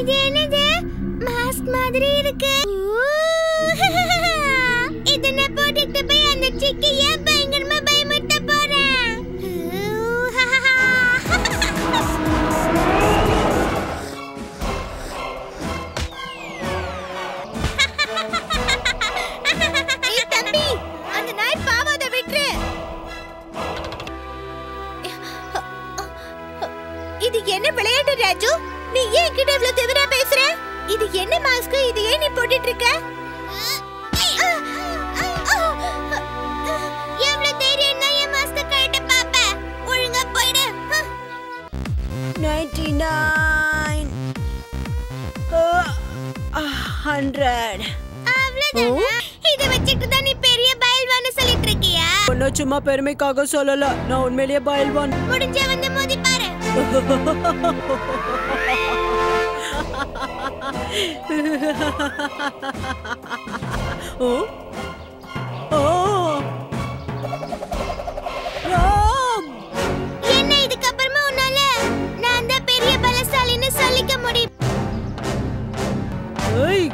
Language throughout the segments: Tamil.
இது என்னது? மாஸ்க் மாதிரி இருக்கு. இத நான் போட்டுட்டு போய் அந்த சிக்கிய பயங்கரமா பயமுறுத்த போறேன். ஏய் தம்பி, அந்த நாய் பாவாத விட்டுரு. இது என்ன விளையாட்டு ராஜு? நீ ஏன் கிட்ட இவ்ளோ தெவிரா பேசுற? இது என்ன மாஸ்க்? இது ஏன் நீ போட்டுட்டு இருக்க? எவ்ளோ தைரியம் நான் என் மாஸ்க் கழட்ட பாப்ப. ஒழுங்கா போய்டு. 99 100 அவ்வளவுதானா? இத வச்சிட்டு தான் நீ பெரிய பைல்வான்னு சொல்லிட்டு இருக்கியா? நான் சும்மா பெருமைக்காக சொல்லல, நான் உண்மையிலேயே பைல்வான். முடிஞ்ச வந்து மோதி பாரு. ஓ ஓ ராம், என்ன இதுக்கு அப்புறமா உன்னால நான் தான் பெரிய பலசாலின்னு சொல்லிக்க முடியும்? ஏய்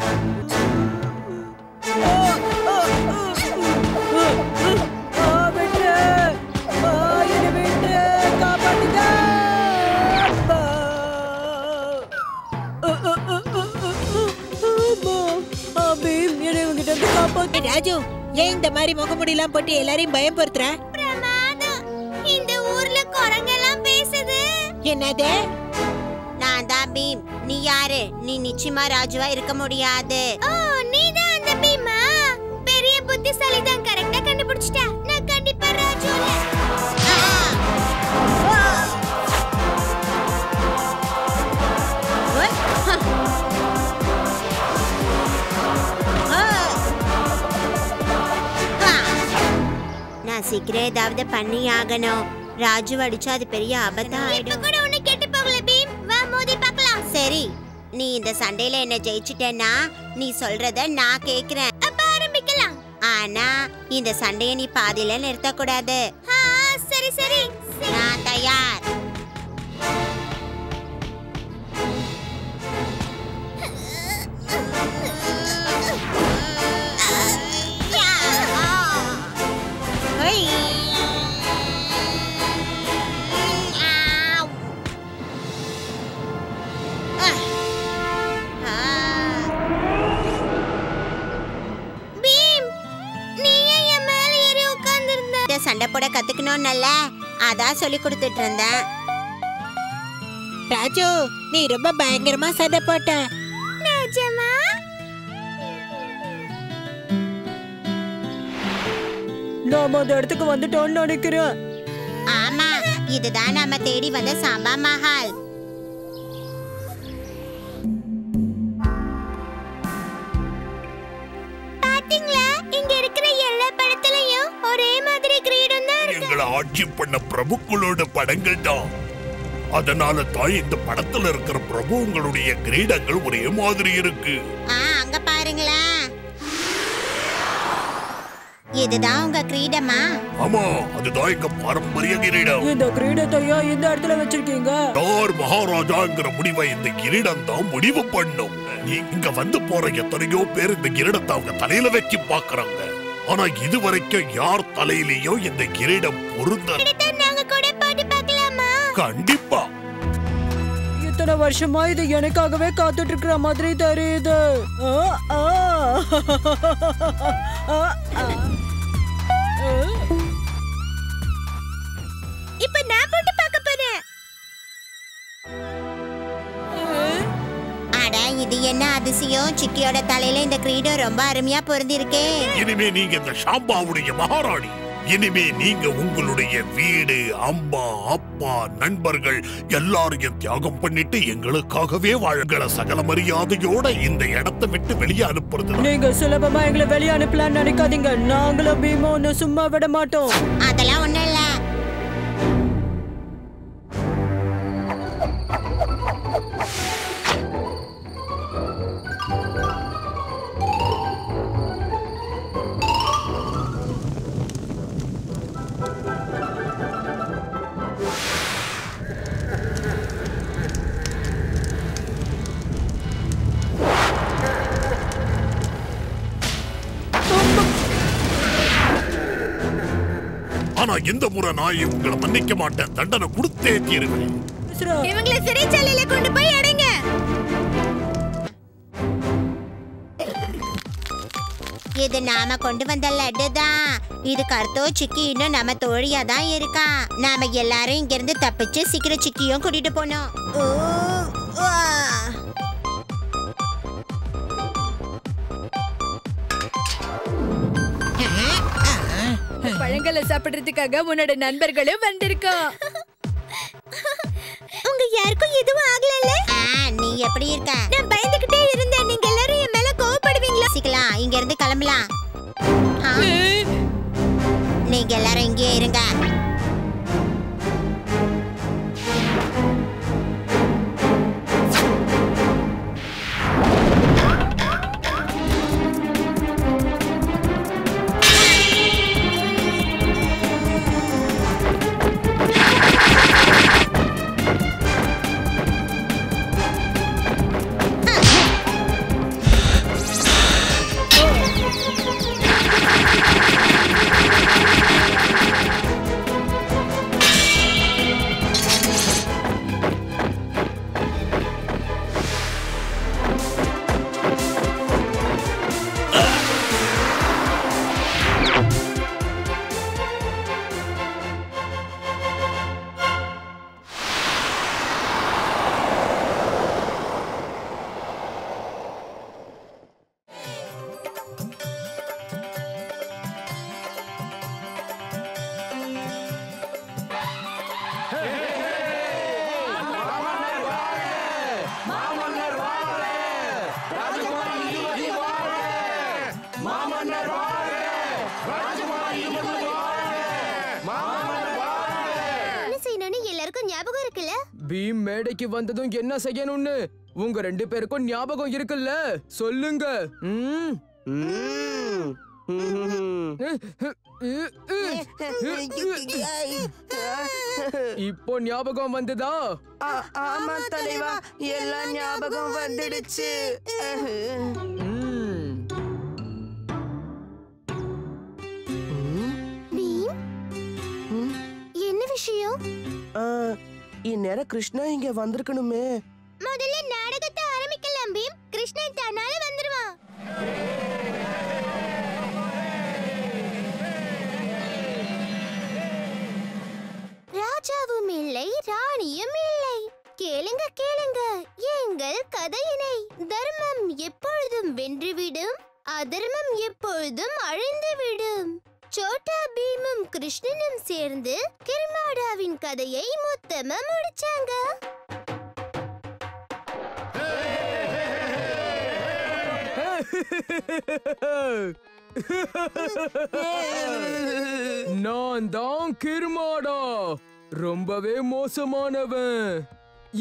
ராஜு, ஏன் இந்த மாதிரி முகமுடியெல்லாம் போட்டு எல்லாரையும் பயப்படுத்துற? பிரமாதம். இந்த ஊர்ல குரங்கெல்லாம் பேசுது. என்னது? நான் தான் பீம். நீ யாரு? நீ நிச்சயமா ராஜுவா இருக்க முடியாது. ஓ, நீதான் அந்த பீமா? பெரிய புத்திசாலி தான், கரெக்ட்டா கண்டுபிடிச்சிட்ட. நான் கண்டிப்பா ராஜு இல்ல. நான் சீக்கிரம் ஏதாவது பண்ணி ஆகணும். ராஜு அடிச்சா அது பெரிய ஆபத்தா இப்ப ஆயிடும். கூட உன்னை கெட்டு போகல பீம். வா மோதி பார்க்கலாம். சரி, நீ இந்த சண்டையில என்ன ஜெயிச்சிட்டேன்னா நீ சொல்றத நான் கேக்குறேன். அப்ப ஆரம்பிக்கலாம். ஆனா இந்த சண்டைய நீ பாதியில நிறுத்த கூடாது. சரி சரி. நான் தயார். சண்டை போட கத்துக்கணும்னல்ல, அதான் சொல்லி கொடுத்துட்டு இருந்தேன். ராஜு, நீ ரொம்ப பயங்கரமா சண்டை போட்ட. நிஜமா? நாம அந்த இடத்துக்கு வந்துட்டோம்னு நினைக்கிறேன். ஆமா, இதுதான் நம்ம தேடி வந்த சாம்பா மஹால். பாத்தீங்களா, இங்க இருக்கிற எல்லா படத்துலயும் ஒரே மாதிரி கிரீடம் தான் இருக்கு. எங்களை ஆட்சி பண்ண பிரபுக்களோட படங்கள் தான். அதனால தான் இந்த படத்துல இருக்கிற பிரபுங்களுடைய கிரீடங்கள் ஒரே மாதிரி இருக்கு. அங்க பாருங்களேன். இதுதான் உங்க கிரீடமா? ஆமா, அதுதான் எங்க பாரம்பரிய கிரீடம். இந்த கிரீடத்தை இந்த இடத்துல வச்சிருக்கீங்க? யார் மகாராஜாங்கிற முடிவை இந்த கிரீடம் தான் முடிவு பண்ணும். இங்க வந்து போற எத்தனையோ பேர் இந்த கிரீடத்தை அவங்க தலையில வச்சு பாக்குறாங்க. ஆனா இதுவரைக்கும் யார் தலையிலயும் இந்த கிரீடம் பொருந்த. நாங்க கூட போட்டு பார்க்கலாமா? கண்டிப்பா. இத்தனை வருஷமா இது எனக்காகவே காத்துட்டு இருக்கிற மாதிரி தெரியுது. இப்ப நான் போட்டு பார்க்க போறேன். அட, இது என்ன அதிசயம்! சிக்கியோட தலையில இந்த கிரீடம் ரொம்ப அருமையா பொருந்தி இருக்கே. இனிமே நீங்க இந்த ஷாம்பாவுடைய மகாராணி. இனிமே நீங்க உங்களுடைய வீடு, அம்மா, அப்பா, நண்பர்கள் எல்லாரையும் தியாகம் பண்ணிட்டு எங்களுக்காகவே வாழங்கள சகல மரியாதையோட இந்த இடத்தை விட்டு வெளியே அனுப்புறது. நீங்க சுலபமா எங்களை வெளியே அனுப்பலாம்னு நினைக்காதீங்க. நாங்களும் பீமோ ஒன்னு சும்மா விட மாட்டோம். அதெல்லாம் ஒண்ணும் இல்ல. ஆனா இந்த முறை நான் இவங்களை மன்னிக்க மாட்டேன். தண்டனை கொடுத்தே தீருவேன். இவங்களை சிறைச்சாலையில கொண்டு போய் அடைங்க. இது நாம கொண்டு வந்த லட்டு தான். இது கருத்தோ சிக்கி இன்னும் நம்ம தோழியா தான் இருக்கா. நாம எல்லாரும் இங்க இருந்து தப்பிச்சு சீக்கிரம் சிக்கியும் கூட்டிட்டு போனோம். பழங்களை சாப்பிடுறதுக்காக உன்னோட நண்பர்களும் வந்திருக்கான். உங்க யாருக்கும் எதுவும் ஆகலல்ல? நீ எப்படி இருக்க? நான் பயந்துகிட்டே இருந்தேன். நீங்க எல்லாரும் என் மேல கோவப்படுவீங்களா? சீக்கிரம் இங்க இருந்து கிளம்பலாம். நீங்க எல்லாரும் இங்கே இருங்க. பீம் மேடைக்கு வந்ததும் என்ன செய்யணும்னு உங்க 2 பேருக்கும் ஞாபகம் இருக்குல்ல? சொல்லுங்க. இப்போ ஞாபகம் வந்ததா? ஆமா தலைவா, எல்லாம் ஞாபகம் வந்துடுச்சு. என்ன விஷயம்? இந்நேரம் கிருஷ்ணா இங்க வந்திருக்கணுமே. முதல்ல நாடகத்தை ஆரம்பிக்கலாம் பீம். கிருஷ்ணன் தன்னால வந்துருவான். ராஜாவும் இல்லை, ராணியும் இல்லை. கேளுங்க கேளுங்க எங்கள் கதையினை. தர்மம் எப்பொழுதும் வென்றுவிடும், அதர்மம் எப்பொழுதும் அழிந்துவிடும். சோட்டா பீமும் கிருஷ்ணனும் சேர்ந்து கிர்மாடாவின் கதையை மொத்தமா முடிச்சாங்க. நான் தான் கிர்மாடா. ரொம்பவே மோசமானவன்.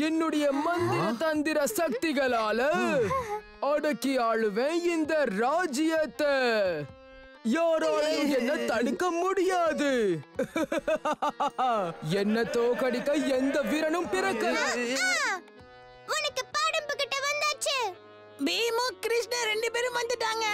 என்னுடைய மந்திர தந்திர சக்திகளால அடக்கி ஆளுவேன் இந்த ராஜ்யத்தை. யாராலையும் என்ன தடுக்க முடியாது. என்ன தோக்கடிக்க எந்த வீரனும் பிறக்கல. உனக்கு பாடம் கிட்ட வந்தாச்சு. பீமு கிருஷ்ணா 2 பேரும் வந்துட்டாங்க.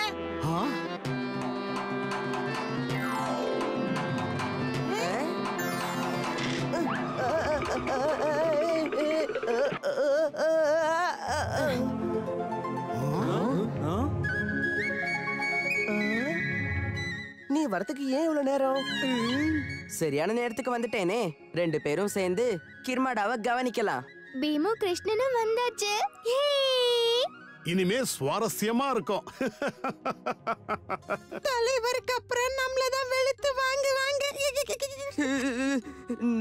நீ வரதுக்கு ஏன் இவ்வளவு நேரம்? சரியான நேரத்துக்கு வந்துட்டேனே. 2 பேரும் சேர்ந்து கிர்மாடாவை கவனிக்கலாம். பீமு கிருஷ்ணனும் வந்தாச்சு. இனிமே சுவாரஸ்யமா இருக்கும். தலைவருக்கு அப்புறம் நம்மளதான் வெளுத்து வாங்குவாங்க.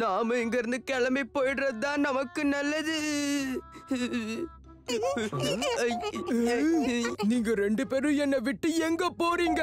நாம இங்க இருந்து கிளம்பி போயிடுறதுதான் நமக்கு நல்லது. நீங்க 2 பேரும் என்ன விட்டு எங்க போறீங்க?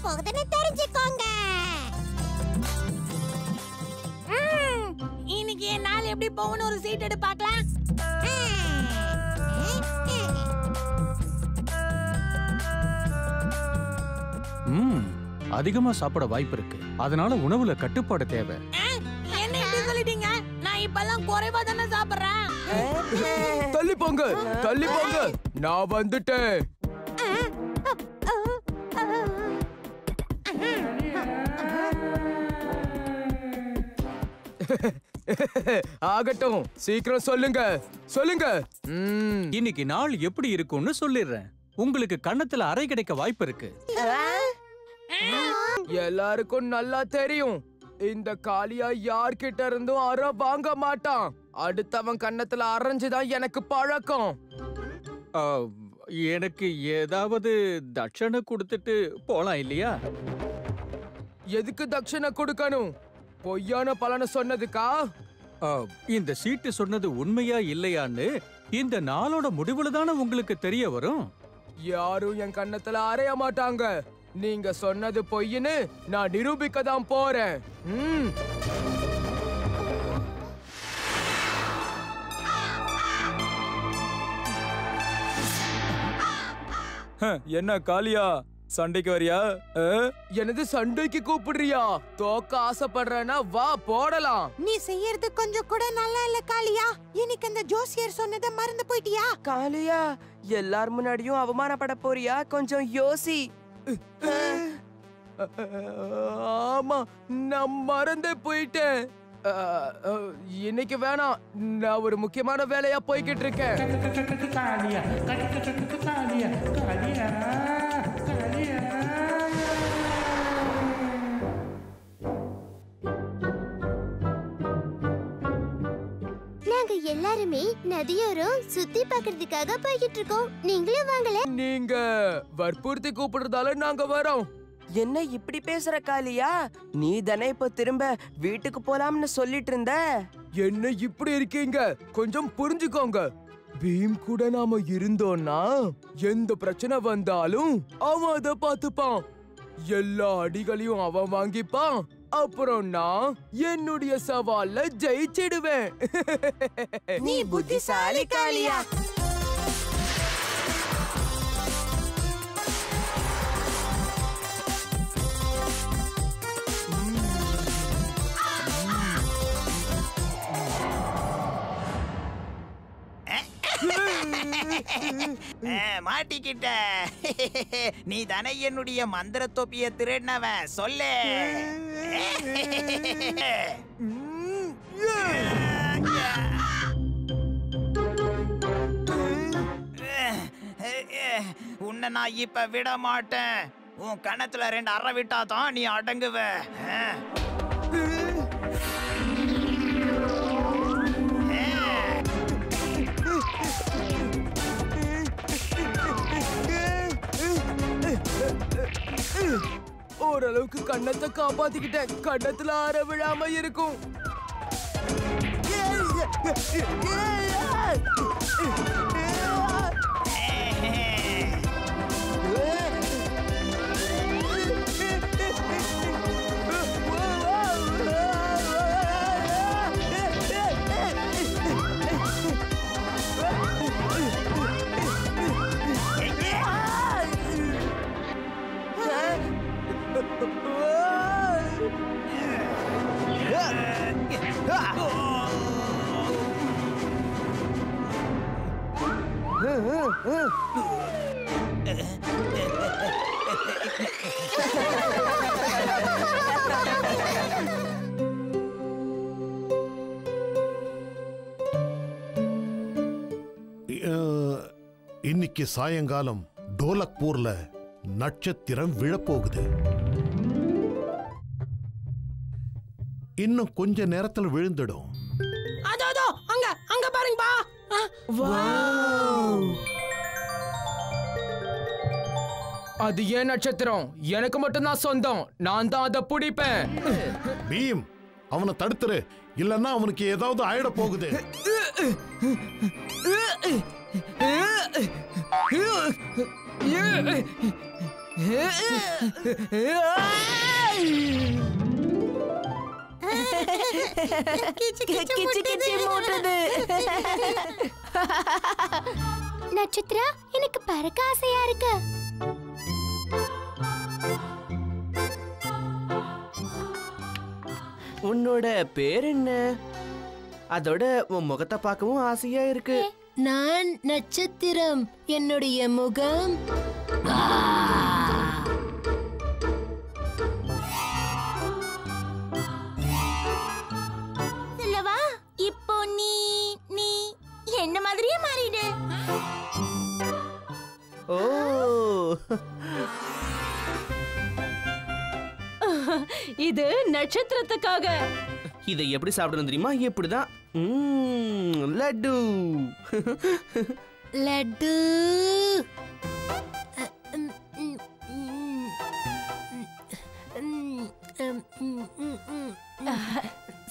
போகுதுன்னு தெரிஞ்சுக்கோங்க. இன்னைக்கு என் நாள் எப்படி போகும்னு ஒரு சீட் எடுத்து பார்க்கலாம். அதிகமா சாப்பிட வாய்ப்பு இருக்கு. அதனால உணவுல கட்டுப்பாடு தேவை. என்ன இப்படி சொல்லிட்டீங்க? நான் இப்பெல்லாம் குறைவா தானே சாப்பிடுறேன். தள்ளி போங்க, தள்ளி போங்க, நான் வந்துட்டேன். ஆகட்டும், சீக்கிரம் சொல்லுங்க சொல்லுங்க. இன்னைக்கு நாள் எப்படி இருக்கும்னு சொல்லிடுறேன். உங்களுக்கு கண்ணத்துல அறை கிடைக்க வாய்ப்பு இருக்கு. எல்லாருக்கும் நல்லா தெரியும், இந்த காளியா யார்கிட்ட இருந்தும் அறை வாங்க மாட்டான். அடுத்தவன் கண்ணத்துல அரைஞ்சுதான் எனக்கு பழக்கம். எனக்கு ஏதாவது தட்சணை கொடுத்துட்டு போலாம் இல்லையா? எதுக்கு தட்சணை கொடுக்கணும்? பொய்யான பலனை சொன்னதுக்கா? இந்த சீட்டு சொன்னது உண்மையா இல்லையான்னு இந்த நாளோட முடிவுல தானே உங்களுக்கு தெரிய வரும். யாரும் என் கண்ணத்துல அறைய மாட்டாங்க. நீங்க சொன்னது பொய்ன்னு நான் நிரூபிக்க தான் போறேன். என்ன காளியா, சண்டைக்கு வரியா? எனது சண்டைக்கு கூப்பிடுறியா? தோக்க ஆசைப்படுறேன்னா வா போடலாம். நீ செய்யறது கொஞ்சம் கூட நல்லா இல்ல காளியா. இன்னைக்கு அந்த ஜோசியர் சொன்னதை மறந்து போயிட்டியா? காளியா, எல்லார் முன்னாடியும் அவமானப்பட போறியா? கொஞ்சம் யோசி. ஆமா, நான் மறந்தே போயிட்டேன். இன்னைக்கு வேணாம், நான் ஒரு முக்கியமான வேலையா போய்கிட்டு இருக்கேன். நாங்க எல்லாருமே நதியோரம் சுத்தி பார்க்கிறதுக்காக போய்கிட்டு இருக்கோம். நீங்களும் வாங்கல. நீங்க வற்புறுத்தி கூப்பிடுறதால நாங்க வரோம். என்ன இப்படி பேசுற காளியா? நீ தானே இப்போ திரும்ப வீட்டுக்கு போலாம்னு சொல்லிட்டு இருந்த. என்ன இப்படி இருக்கீங்க? கொஞ்சம் புரிஞ்சுக்கோங்க. பீம் கூட நாம இருந்தோம்னா எந்த பிரச்சனை வந்தாலும் அவன் அதை பார்த்துப்பான். எல்லா அடிகளையும் அவன் வாங்கிப்பான். அப்புறம் நான் என்னுடைய சவால்ல ஜெயிச்சிடுவேன். நீ புத்திசாலி காளியா. மாட்டிக்கிட்ட. நீ தானே என்னுடைய மந்திர தொப்பிய திருடினவன். சொல்லு. உன்னை நான் இப்ப விட மாட்டேன். உன் கணத்துல 2 அறை விட்டாதான் நீ அடங்குவ. ஓரளவுக்கு கண்ணத்தை காப்பாத்திக்கிட்டேன். கண்ணத்துல அற விழாம இருக்கும். இன்னைக்கு சாயங்காலம் டோலக்பூர்ல நட்சத்திரம் விழப்போகுது. இன்னும் கொஞ்ச நேரத்துல விழுந்துடும். அதோ அங்க அங்க பாருங்கப்பா. அது ஏன் நட்சத்திரம்? எனக்கு மட்டும் தான் சொந்தம். நான் தான் அதை பிடிப்பேன். பீம், அவனை தடுத்துரு, இல்லன்னா அவனுக்கு ஏதாவது ஆயிட போகுது. நட்சத்திரா, எனக்கு பறக்க ஆசையா இருக்கு. உன்னோட பேர் என்ன? அதோட உன் முகத்தை பார்க்கவும் ஆசையா இருக்கு. நான் நட்சத்திரம். என்னுடைய முகம் சொல்லவா? இப்போ நீ நீ என்ன மாதிரியே மாறிடு. ஓ, இது நட்சத்திரத்துக்காக. இதை எப்படி சாப்பிடணும் தெரியுமா? எப்படிதான் லட்டு. லட்டு.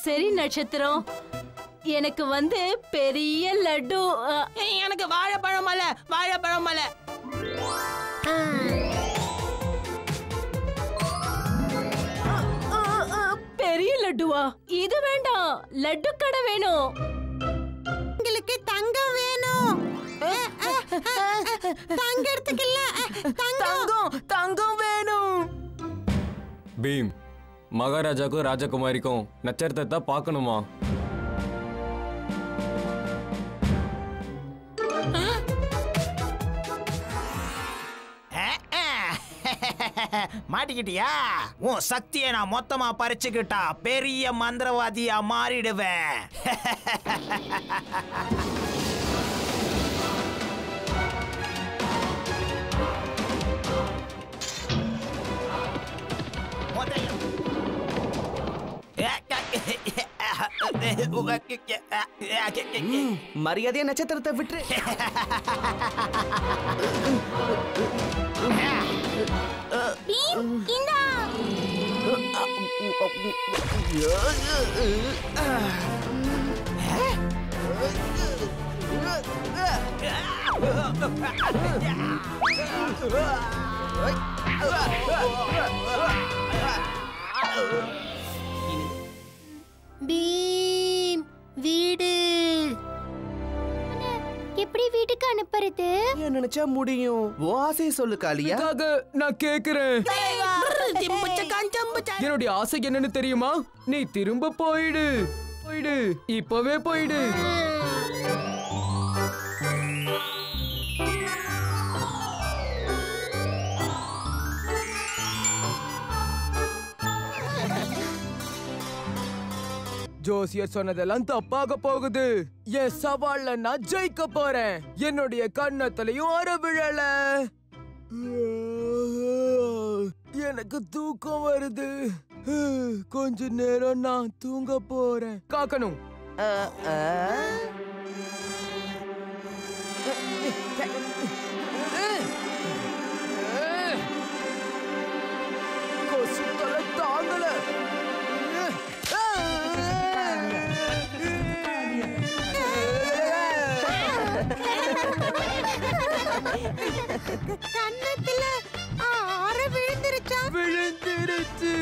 சரி நட்சத்திரம், எனக்கு பெரிய லட்டு. எனக்கு வாழைப்பழம் மலை, வாழைப்பழம் மலை. பெரிய லட்டுவா? இது வேண்டாம், லட்டு கடை வேணும். உங்களுக்கு தங்கம் வேணும். தங்கம் எடுத்துக்கல. தங்கம் வேணும். பீம், மகாராஜாக்கும் ராஜகுமாரிக்கும் நட்சத்திரத்தை பார்க்கணுமா? மாட்டிக்கிட்டியா? உன் சக்தியை நான் மொத்தமா பறிச்சுக்கிட்டா பெரிய மந்திரவாதியா மாறிடுவேன். மரியாதையா நட்சத்திரத்தை விட்டு. பீம், வீடு எப்படி வீட்டுக்கு அனுப்புறது? ஏன் நினைச்சா முடியும். உன் ஆசையை சொல்லு காளியா. நான் கேக்குறேன். என்னுடைய ஆசை என்னன்னு தெரியுமா? நீ திரும்ப போயிடு. போயிடு, இப்பவே போயிடு. ஜோசியர் சொன்னதெல்லாம் தப்பாக போகுது. என் சவால்ல நான் ஜெயிக்க போறேன். என்னுடைய கண்ணத்திலையும் அற விழல. எனக்கு தூக்கம் வருது. கொஞ்ச நேரம் நான் தூங்க போறேன். காக்கணும். கொசுத்தலை தாங்கல. கண்ணத்துல ஆற விழுந்துருச்சா? விழுந்துருச்சு.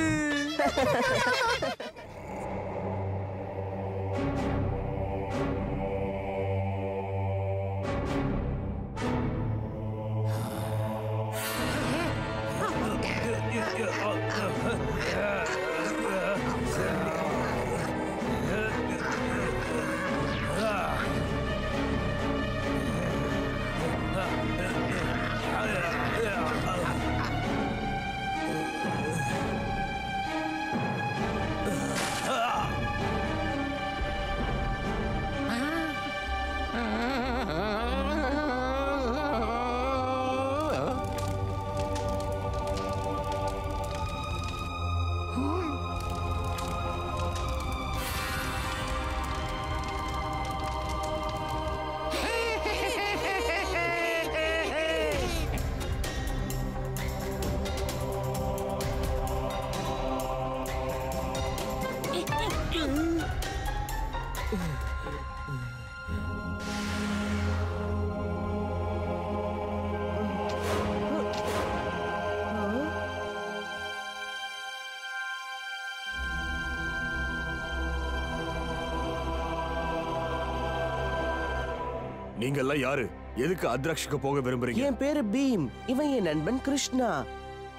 நீங்க எல்லாம் யாரு? எதுக்கு அத்ராக்ஷுக்கு போக விரும்புறீங்க? என் பேரு பீம். இவன் என் நண்பன் கிருஷ்ணா.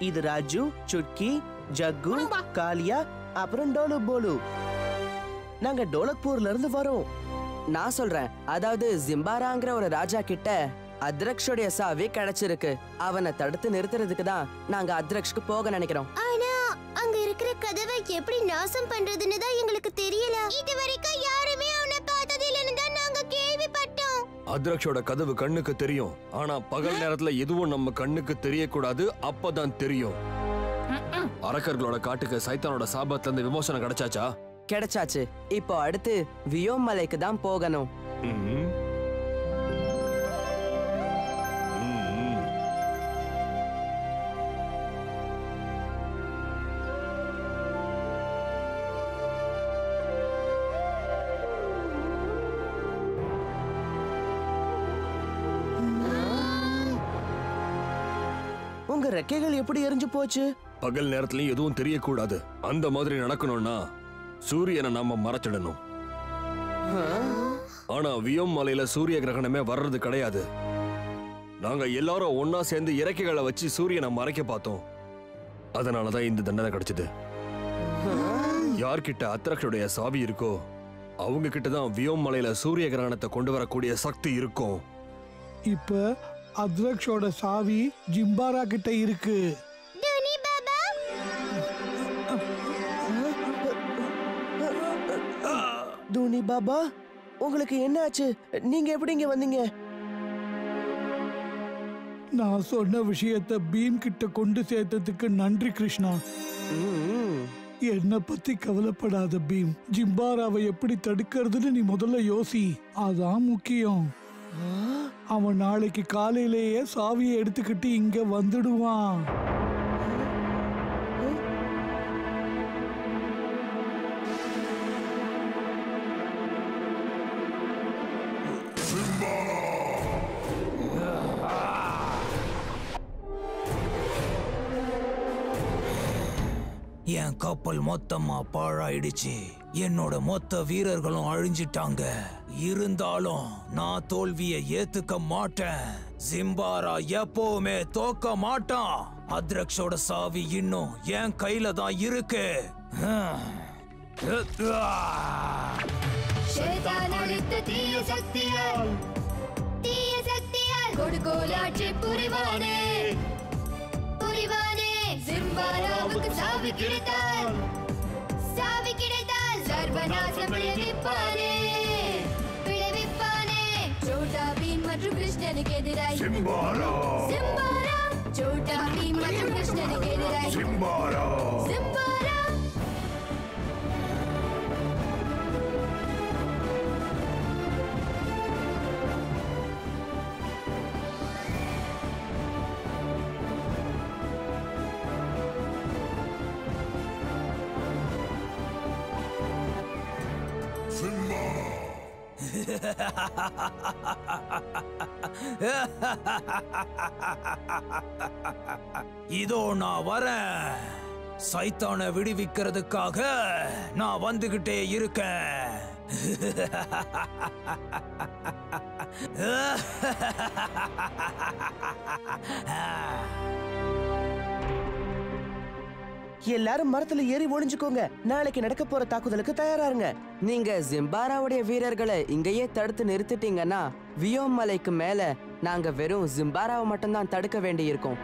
இது ராஜு, சுட்கி, ஜக்கு, காலியா, அப்புறம் டோலு போலு. நாங்க டோலக்பூர்ல இருந்து வரோம். நான் சொல்றேன், அதாவது ஜிம்பாராங்கிற ஒரு ராஜா கிட்ட அத்ரக்ஷோடைய சாவி கிடைச்சிருக்கு. அவனை தடுத்து நிறுத்துறதுக்கு தான் நாங்க அத்ரக்ஷ்க்கு போக நினைக்கிறோம். ஆனா அங்க இருக்கிற கதவை எப்படி நாசம் பண்றதுன்னு தான் எங்களுக்கு தெரியல. இதுவரைக்கும் யாருமே அவனை பார்த்தது இல்லன்னு தான் நாங்க கேள்விப்பட்டோம். அத்ரக்ஷோட கதவு கண்ணுக்கு தெரியும். ஆனா பகல் நேரத்துல எதுவும் நம்ம கண்ணுக்கு தெரியக்கூடாது. அப்பதான் தெரியும். அரக்கர்களோட காட்டுக்கு சைத்தானோட சாபத்துல இருந்து விமோசனம் கிடைச்சாச்சா? கிடைச்சாச்சு. இப்போ அடுத்து வியோம் மலைக்கு தான் போகணும். உங்க ரெக்கைகள் எப்படி எரிஞ்சு போச்சு? பகல் நேரத்துலயும் எதுவும் தெரியக்கூடாது. அந்த மாதிரி நடக்கணும்னா சூரியனை நாம மறைச்சிடணும். ஆனா வியோம் மலையில சூரிய கிரகணமே வர்றது கிடையாது. நாங்க எல்லாரும் ஒன்னா சேர்ந்து இறக்கைகளை வச்சு சூரியனை மறைக்க பார்த்தோம். அதனாலதான் இந்த தண்டனை கிடைச்சது. யார்கிட்ட அத்ரக்ஷுடைய சாவி இருக்கோ அவங்க கிட்டதான் வியோம் மலையில சூரிய கிரகணத்தை கொண்டு வரக்கூடிய சக்தி இருக்கும். இப்ப அத்ரக்ஷோட சாவி ஜிம்பாரா கிட்ட இருக்கு. தூணி பாபா, உங்களுக்கு என்ன ஆச்சு? நீங்க எப்படி இங்க வந்தீங்க? நான் சொன்ன விஷயத்தை பீம் கிட்ட கொண்டு சேர்த்ததுக்கு நன்றி கிருஷ்ணா. என்ன பத்தி கவலைப்படாத பீம். ஜிம்பாராவை எப்படி தடுக்கிறதுன்னு நீ முதல்ல யோசி. அதான் முக்கியம். அவன் நாளைக்கு காலையிலேயே சாவியை எடுத்துக்கிட்டு இங்க வந்துடுவான். என் கப்பல் மொத்தமா பாழாயிடுச்சு. என்னோட மொத்த வீரர்களும் அழிஞ்சிட்டாங்க. இருந்தாலும் நான் தோல்வியை ஏத்துக்க மாட்டேன். ஜிம்பாரா எப்பவுமே தோக்க மாட்டான். அத்ரக்ஷோட சாவி இன்னும் என் கையில தான் இருக்கு. தீய சக்தியால் கொடுகோலாட்சி புரிவானே புரிவானே. ஜிம்பாராவுக்கு சாவி கிடைத்தால் சர்வநாசம் விளைவிப்பானே சோட்டா பீம் மற்றும் கிருஷ்ணனுக்கு எதிராய் ஜிம்பாரா சோட்டா பீம் மற்றும் கிருஷ்ணனுக்கு எதிராய் ஜிம்பாரா. இதோ நான் வரேன். சைத்தானை விடுவிக்கிறதுக்காக நான் வந்துகிட்டே இருக்கேன். எல்லாரும் மரத்துல ஏறி ஒளிஞ்சுக்கோங்க. நாளைக்கு நடக்க போற தாக்குதலுக்கு தயாராருங்க. நீங்க ஜிம்பாராவுடைய வீரர்களை இங்கேயே தடுத்து நிறுத்திட்டீங்கன்னா வியோம் மலைக்கு மேல நாங்க வெறும் ஜிம்பாராவை மட்டும்தான் தடுக்க வேண்டி இருக்கும்.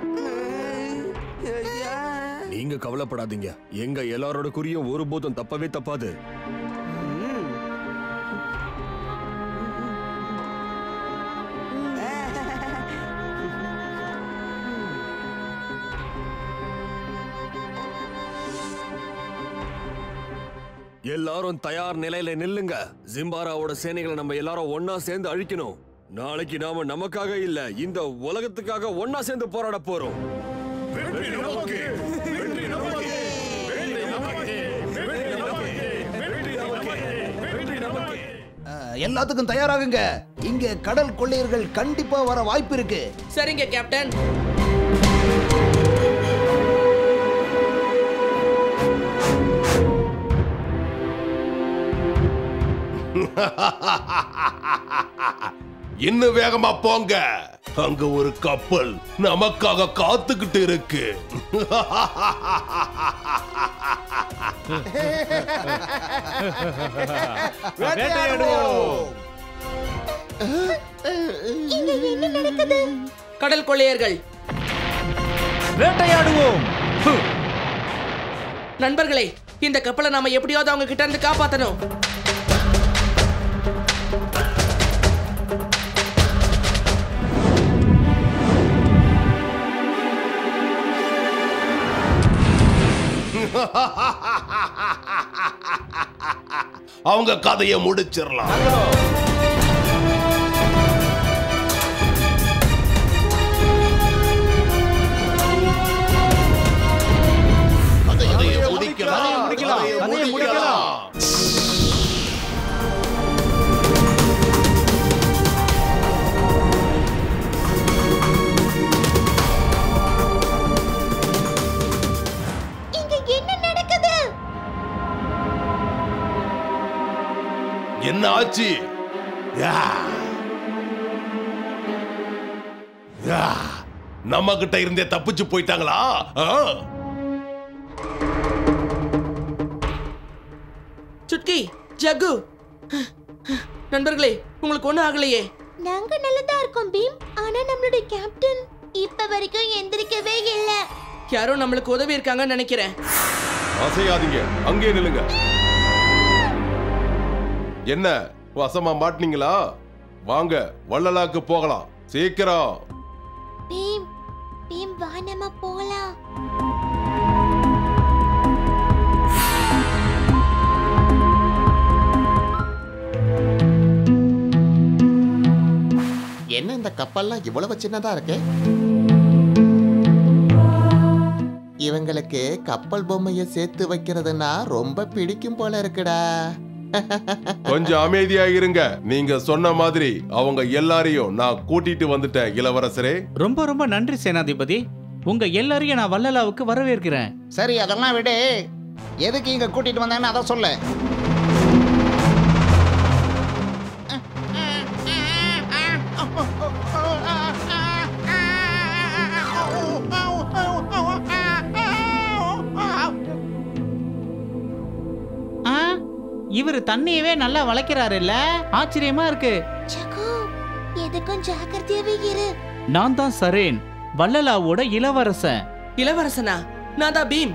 நீங்க கவலைப்படாதீங்க. எங்க எல்லாரோட குறியும் ஒருபோதும் தப்பவே தப்பாது. எல்லாரும் தயார் நிலையில நில்லுங்க. ஜிம்பாராவோட சேனைகளை நம்ம எல்லாரும் ஒன்னா சேர்ந்து அழிக்கணும். நாளைக்கு நாம நமக்காக இல்ல, இந்த உலகத்துக்காக ஒன்னா சேர்ந்து போராட போறோம். எல்லாத்துக்கும் தயாராகுங்க. இங்க கடல் கொள்ளையர்கள் கண்டிப்பா வர வாய்ப்பு இருக்கு. சரிங்க கேப்டன். இன்னும் வேகமா போங்க. அங்க ஒரு கப்பல் நமக்காக காத்துக்கிட்டு இருக்கு. இங்க என்ன நடக்குது? கடல் கொள்ளையர்கள் வேட்டையாடுவோம். நண்பர்களே, இந்த கப்பலை நாம எப்படியாவது அவங்க கிட்ட இருந்து காப்பாத்தணும். அவங்க கதையை முடிச்சிடலாம். என்ன ஆச்சு? நம்ம கிட்ட இருந்தே தப்பிச்சு போயிட்டாங்களா? சுட்கி, ஜக்கு, நண்பர்களே, உங்களுக்கு ஒண்ணும் ஆகலையே? நாங்க நல்லதா இருக்கோம் பீம். ஆனா நம்மளுடைய கேப்டன் இப்ப வரைக்கும் எந்திரிக்கவே இல்ல. யாரோ நம்மளுக்கு உதவி இருக்காங்கன்னு நினைக்கிறேன். அசையாதீங்க, அங்கே நில்லுங்க. என்ன வசமா மாட்டினீங்களா? வாங்க, வள்ளலாக்கு போகலாம். சீக்கிரம் பீம், பீம் வா நம்ம போலாம். என்ன இந்த கப்பல்லாம் இவ்வளவு சின்னதா இருக்கு? இவங்களுக்கு கப்பல் பொம்மையை சேர்த்து வைக்கிறதுனா ரொம்ப பிடிக்கும் போல இருக்குடா. கொஞ்சம் அமைதியா இருங்க. நீங்க சொன்ன மாதிரி அவங்க எல்லாரையும் நான் கூட்டிட்டு வந்துட்டேன் இளவரசரே. ரொம்ப ரொம்ப நன்றி சேனாதிபதி. உங்க எல்லாரையும் நான் வள்ளலாவுக்கு வரவேற்கிறேன். சரி, அதெல்லாம் விடு. எதுக்கு இங்க கூட்டிட்டு வந்தேன்னு அதை சொல்லு. இவர் தண்ணியவே நல்லா வளைக்கிறாரு இல்ல? ஆச்சரியமா இருக்கு. ஜக்கு, எதுக்கும் ஜாக்கிரதையாவே இரு. நான் தான் சரேன், வள்ளலாவோட இளவரசன். இளவரசனா? நான் தான் பீம்.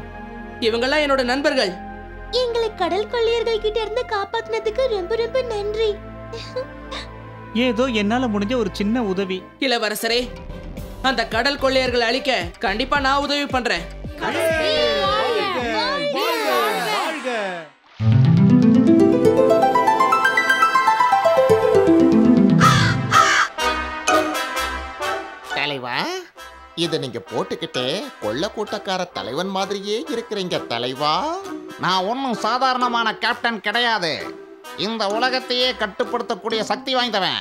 இவங்கெல்லாம் என்னோட நண்பர்கள். எங்களை கடல் கொள்ளையர்கள் கிட்ட இருந்து காப்பாத்தினதுக்கு ரொம்ப ரொம்ப நன்றி. ஏதோ என்னால முடிஞ்ச ஒரு சின்ன உதவி. இளவரசரே, அந்த கடல் கொள்ளையர்களை அழிக்க கண்டிப்பா நான் உதவி பண்றேன். தலைவா, இத நீங்க போட்டுக்கிட்டே கொள்ள கூட்டக்கார தலைவன் மாதிரியே இருக்கிறீங்க தலைவா. நான் ஒன்னும் சாதாரணமான கேப்டன் கிடையாது. இந்த உலகத்தையே கட்டுப்படுத்தக்கூடிய சக்தி வாய்ந்தவன்.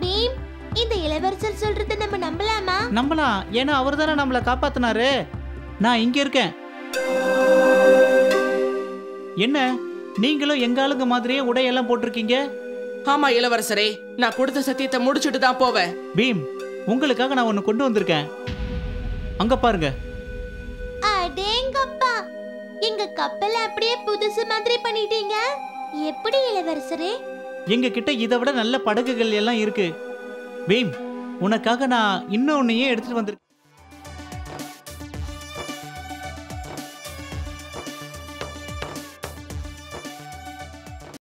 பீம், இந்த இளவரசர் சொல்றதை நம்ம நம்பலாமா? நம்பலாம், ஏன்னா அவர் தானே நம்மளை காப்பாத்தினாரு. நான் இங்க இருக்கேன். என்ன, நீங்களும் எங்க ஆளுங்க மாதிரியே உடையெல்லாம் போட்டிருக்கீங்க? ஆமா இளவரசரே, நான் கொடுத்த சத்தியத்தை முடிச்சுட்டு தான் போவேன். பீம், உங்களுக்காக நான் ஒன்னு கொண்டு வந்திருக்கேன். அங்க பாருங்க. அடேங்கப்பா, எங்க கப்பலை அப்படியே புதுசு மாதிரி பண்ணிட்டீங்க. எப்படி இளவரசரே? எங்க கிட்ட இதை விட நல்ல படகுகள் எல்லாம் இருக்கு. பீம், உனக்காக நான் இன்னொன்னையே எடுத்துட்டு வந்திருக்கேன்.